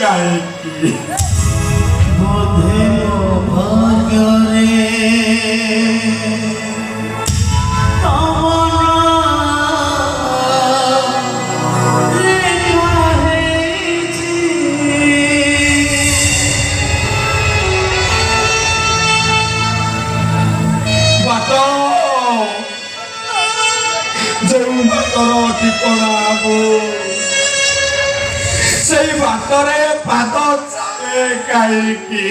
କାହିଁକି ବୋଧେ ଭାଗ୍ୟରେ ଯେଉଁ ବାଟର ଠିକଣା ହବ ସେଇ ବାଟରେ ପାଦ ଚାଲେ କାହିଁକି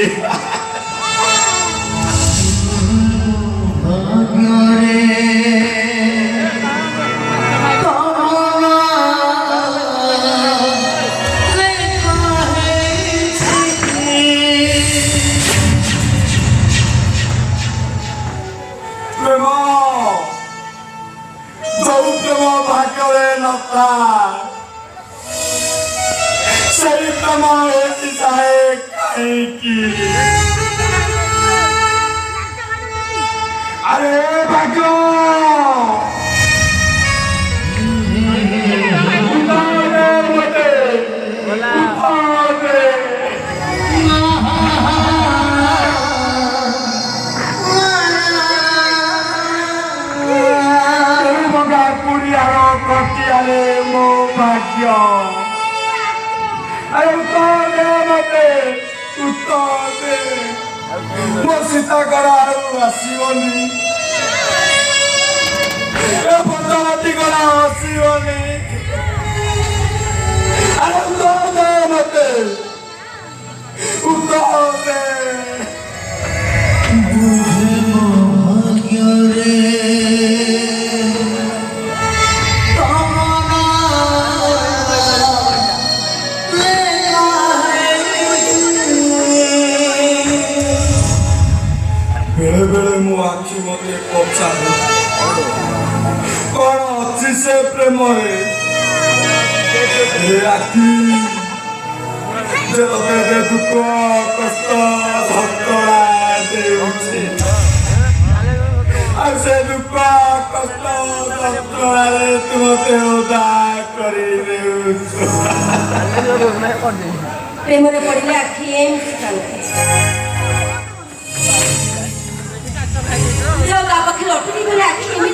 ପ୍ରେମ ଯେଉଁ ପ୍ରେମ ଭାଗ୍ୟରେ ନଥାଏ ସେଇ ପ୍ରେମ ହେଇଯାଏ କାହିଁକି ଆରେ ଭାଗ୍ୟ କଟିଆରେ ମୋ ଭାଗ୍ୟ ଆରେ ଉତ୍ତର ଦେ ମତେ ଉତ୍ତର ଦେ ମୋ ସୀତାକର ଆଉ ଆସିବନି ଏ ପଞ୍ଚବତୀ କର ଆସିବନି ଆରେ ଉତ୍ତର ଦେ ମତେ ଉତ୍ତର ଦେ ବେଳେ ବେଳେ ମୋ ଆଖି ମତେ ପଚାରେ କଣ ଅଛି ସେ ପ୍ରେମରେ ଏ ଆଖି ଯେ ତତେ ଦୁଃଖ କଷ୍ଟ ଯନ୍ତ୍ରଣା ଦେଉଛି ଆଉ ସେ ଦୁଃଖ କଷ୍ଟ ଯନ୍ତ୍ରଣାରେ ତୁ ମତେ ଓଦା କରି ଦେଉଛୁ ପ୍ରେମରେ ପଡ଼ିଲେ ଆଖି ଏମିତି କାନ୍ଦେ ଯୋଉ ତା ପାଖରେ ଅଟକି ଗଲେ ଆଖି ଏମିତି